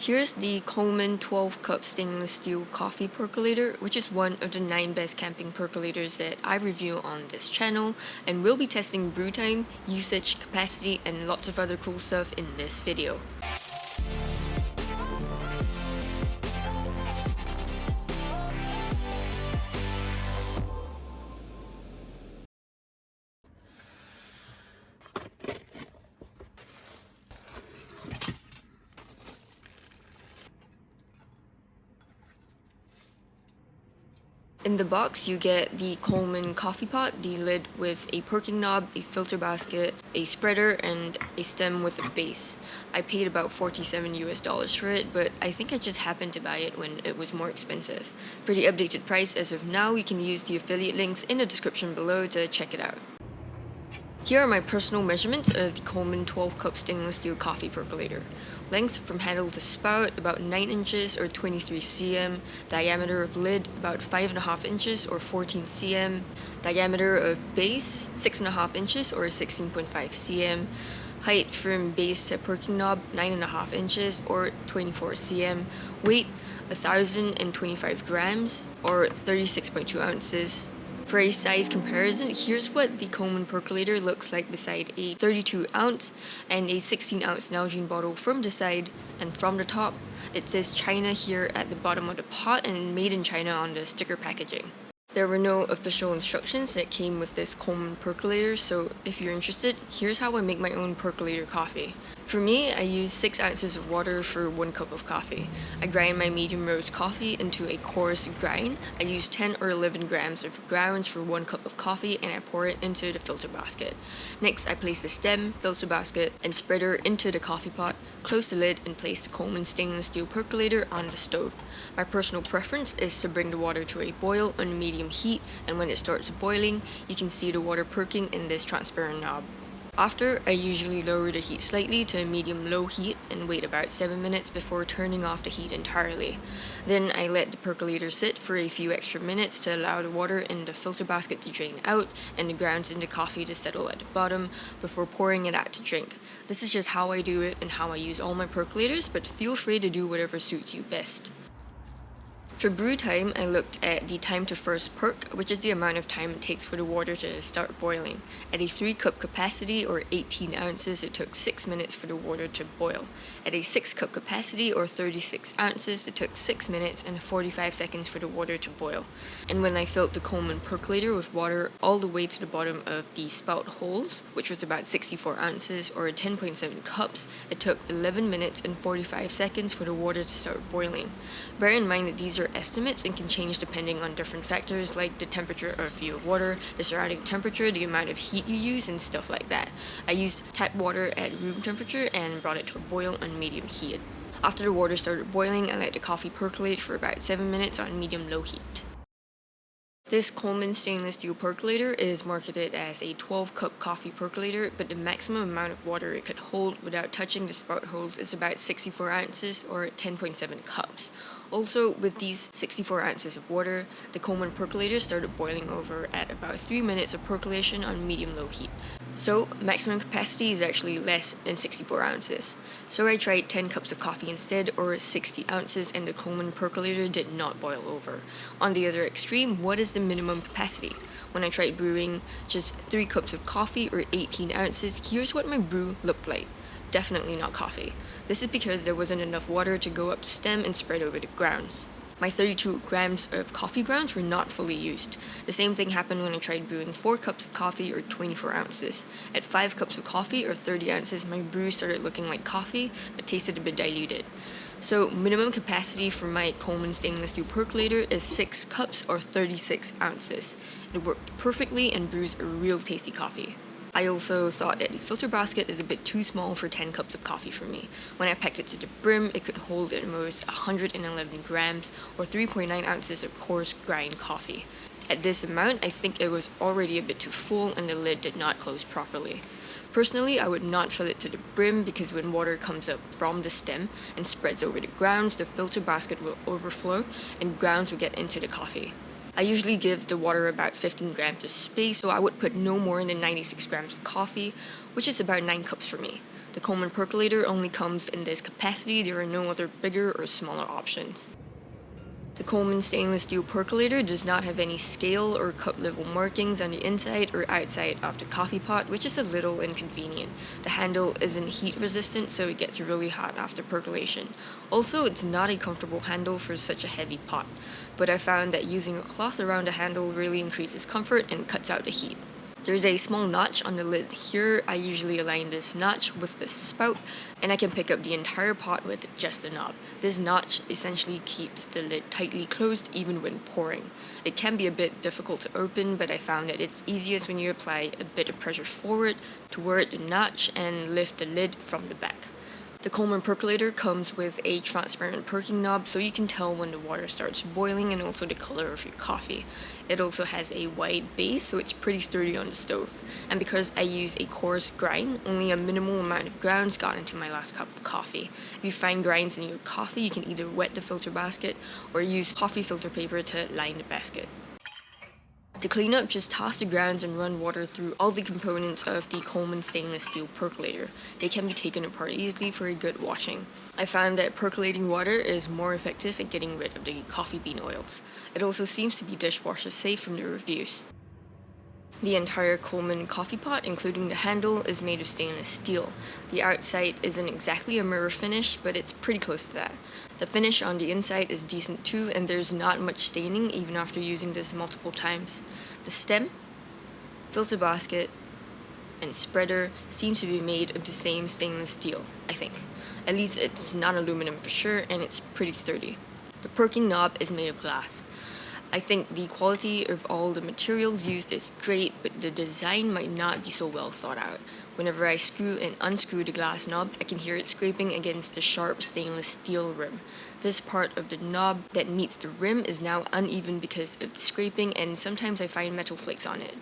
Here's the Coleman 12-cup stainless steel coffee percolator, which is one of the 9 best camping percolators that I review on this channel, and we'll be testing brew time, usage, capacity, and lots of other cool stuff in this video. In the box, you get the Coleman coffee pot, the lid with a perking knob, a filter basket, a spreader, and a stem with a base. I paid about $47 for it, but I think I just happened to buy it when it was more expensive. For the updated price as of now, you can use the affiliate links in the description below to check it out. Here are my personal measurements of the Coleman 12-cup stainless steel coffee percolator. Length from handle to spout, about 9 inches or 23 cm. Diameter of lid, about 5.5 inches or 14 cm. Diameter of base, 6.5 inches or 16.5 cm. Height from base to perking knob, 9.5 inches or 24 cm. Weight, 1,025 grams or 36.2 ounces. For a size comparison, here's what the Coleman percolator looks like beside a 32 ounce and a 16 ounce Nalgene bottle from the side, and from the top it says China here at the bottom of the pot and made in China on the sticker packaging. There were no official instructions that came with this Coleman percolator, so if you're interested, here's how I make my own percolator coffee. For me, I use 6 ounces of water for 1 cup of coffee. I grind my medium roast coffee into a coarse grind. I use 10 or 11 grams of grounds for 1 cup of coffee, and I pour it into the filter basket. Next, I place the stem, filter basket, and spreader into the coffee pot, close the lid, and place the Coleman stainless steel percolator on the stove. My personal preference is to bring the water to a boil on medium heat, and when it starts boiling, you can see the water perking in this transparent knob. After, I usually lower the heat slightly to a medium-low heat and wait about 7 minutes before turning off the heat entirely. Then I let the percolator sit for a few extra minutes to allow the water in the filter basket to drain out and the grounds in the coffee to settle at the bottom before pouring it out to drink. This is just how I do it and how I use all my percolators, but feel free to do whatever suits you best. For brew time, I looked at the time to first perk, which is the amount of time it takes for the water to start boiling. At a 3-cup capacity or 18 ounces, it took 6 minutes for the water to boil. At a 6-cup capacity or 36 ounces, it took 6 minutes and 45 seconds for the water to boil. And when I filled the Coleman percolator with water all the way to the bottom of the spout holes, which was about 64 ounces or 10.7 cups, it took 11 minutes and 45 seconds for the water to start boiling. Bear in mind that these are estimates and can change depending on different factors like the temperature of your water, the surrounding temperature, the amount of heat you use, and stuff like that. I used tap water at room temperature and brought it to a boil on medium heat. After the water started boiling, I let the coffee percolate for about 7 minutes on medium-low heat. This Coleman stainless steel percolator is marketed as a 12-cup coffee percolator, but the maximum amount of water it could hold without touching the spout holes is about 64 ounces or 10.7 cups. Also, with these 64 ounces of water, the Coleman percolator started boiling over at about 3 minutes of percolation on medium-low heat. So, maximum capacity is actually less than 64 ounces. So I tried 10 cups of coffee instead, or 60 ounces, and the Coleman percolator did not boil over. On the other extreme, what is the minimum capacity? When I tried brewing just 3 cups of coffee, or 18 ounces, here's what my brew looked like. Definitely not coffee. This is because there wasn't enough water to go up the stem and spread over the grounds. My 32 grams of coffee grounds were not fully used. The same thing happened when I tried brewing 4 cups of coffee or 24 ounces. At 5 cups of coffee or 30 ounces, my brew started looking like coffee, but tasted a bit diluted. So minimum capacity for my Coleman stainless steel percolator is 6 cups or 36 ounces. It worked perfectly and brews a real tasty coffee. I also thought that the filter basket is a bit too small for 10 cups of coffee for me. When I packed it to the brim, it could hold at most 111 grams or 3.9 ounces of coarse grind coffee. At this amount, I think it was already a bit too full and the lid did not close properly. Personally, I would not fill it to the brim because when water comes up from the stem and spreads over the grounds, the filter basket will overflow and grounds will get into the coffee. I usually give the water about 15 grams of space, so I would put no more than 96 grams of coffee, which is about 9 cups for me. The Coleman percolator only comes in this capacity, there are no other bigger or smaller options. The Coleman stainless steel percolator does not have any scale or cup level markings on the inside or outside of the coffee pot, which is a little inconvenient. The handle isn't heat resistant, so it gets really hot after percolation. Also, it's not a comfortable handle for such a heavy pot, but I found that using a cloth around the handle really increases comfort and cuts out the heat. There's a small notch on the lid here. I usually align this notch with the spout, and I can pick up the entire pot with just a knob. This notch essentially keeps the lid tightly closed even when pouring. It can be a bit difficult to open, but I found that it's easiest when you apply a bit of pressure forward toward the notch and lift the lid from the back. The Coleman percolator comes with a transparent perking knob so you can tell when the water starts boiling and also the color of your coffee. It also has a wide base, so it's pretty sturdy on the stove. And because I use a coarse grind, only a minimal amount of grounds got into my last cup of coffee. If you find grinds in your coffee, you can either wet the filter basket or use coffee filter paper to line the basket. To clean up, just toss the grounds and run water through all the components of the Coleman stainless steel percolator. They can be taken apart easily for a good washing. I found that percolating water is more effective at getting rid of the coffee bean oils. It also seems to be dishwasher safe from the reviews. The entire Coleman coffee pot, including the handle, is made of stainless steel. The outside isn't exactly a mirror finish, but it's pretty close to that. The finish on the inside is decent too, and there's not much staining even after using this multiple times. The stem, filter basket, and spreader seem to be made of the same stainless steel, I think. At least it's not aluminum for sure, and it's pretty sturdy. The perking knob is made of glass. I think the quality of all the materials used is great, but the design might not be so well thought out. Whenever I screw and unscrew the glass knob, I can hear it scraping against the sharp stainless steel rim. This part of the knob that meets the rim is now uneven because of the scraping, and sometimes I find metal flakes on it.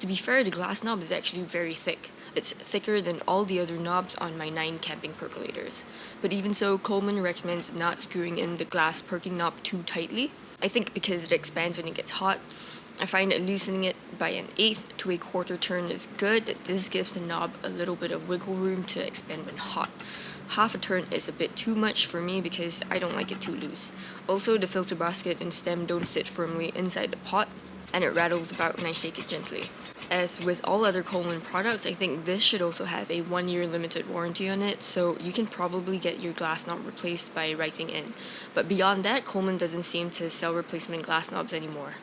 To be fair, the glass knob is actually very thick. It's thicker than all the other knobs on my 9 camping percolators. But even so, Coleman recommends not screwing in the glass perking knob too tightly. I think because it expands when it gets hot. I find that loosening it by 1/8 to a quarter turn is good. This gives the knob a little bit of wiggle room to expand when hot. Half a turn is a bit too much for me because I don't like it too loose. Also, the filter basket and stem don't sit firmly inside the pot, and it rattles about when I shake it gently. As with all other Coleman products, I think this should also have a 1-year limited warranty on it, so you can probably get your glass knob replaced by writing in. But beyond that, Coleman doesn't seem to sell replacement glass knobs anymore.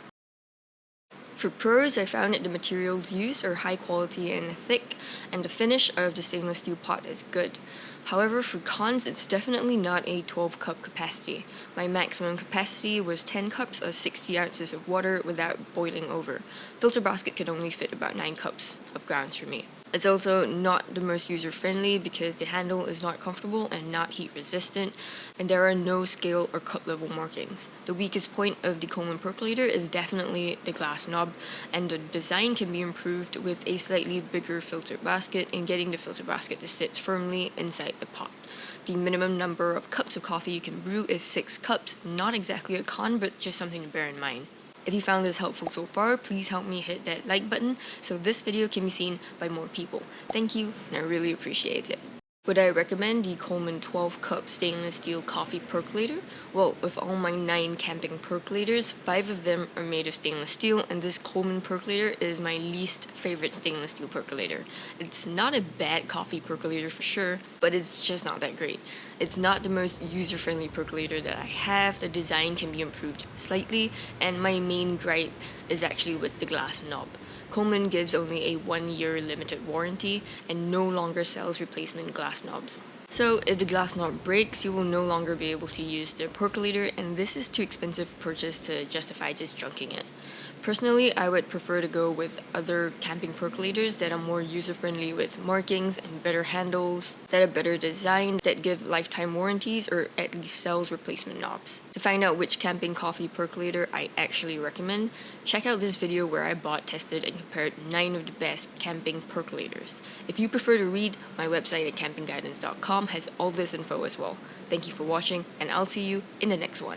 For pros, I found that the materials used are high quality and thick, and the finish of the stainless steel pot is good. However, for cons, it's definitely not a 12-cup capacity. My maximum capacity was 10 cups or 60 ounces of water without boiling over. Filter basket could only fit about 9 cups of grounds for me. It's also not the most user-friendly because the handle is not comfortable and not heat-resistant, and there are no scale or cup level markings. The weakest point of the Coleman percolator is definitely the glass knob, and the design can be improved with a slightly bigger filter basket and getting the filter basket to sit firmly inside the pot. The minimum number of cups of coffee you can brew is 6 cups, not exactly a con, but just something to bear in mind. If you found this helpful so far, please help me hit that like button so this video can be seen by more people. Thank you, and I really appreciate it. Would I recommend the Coleman 12-cup stainless steel coffee percolator? Well, with all my 9 camping percolators, 5 of them are made of stainless steel, and this Coleman percolator is my least favorite stainless steel percolator. It's not a bad coffee percolator for sure, but it's just not that great. It's not the most user-friendly percolator that I have. The design can be improved slightly, and my main gripe is actually with the glass knob. Coleman gives only a 1-year limited warranty and no longer sells replacement glass knobs. So if the glass knob breaks, you will no longer be able to use the percolator, and this is too expensive a purchase to justify just junking it. Personally, I would prefer to go with other camping percolators that are more user-friendly with markings and better handles, that are better designed, that give lifetime warranties, or at least sells replacement knobs. To find out which camping coffee percolator I actually recommend, check out this video where I bought, tested, and compared 9 of the best camping percolators. If you prefer to read, my website at campingguidance.com has all this info as well. Thank you for watching, and I'll see you in the next one.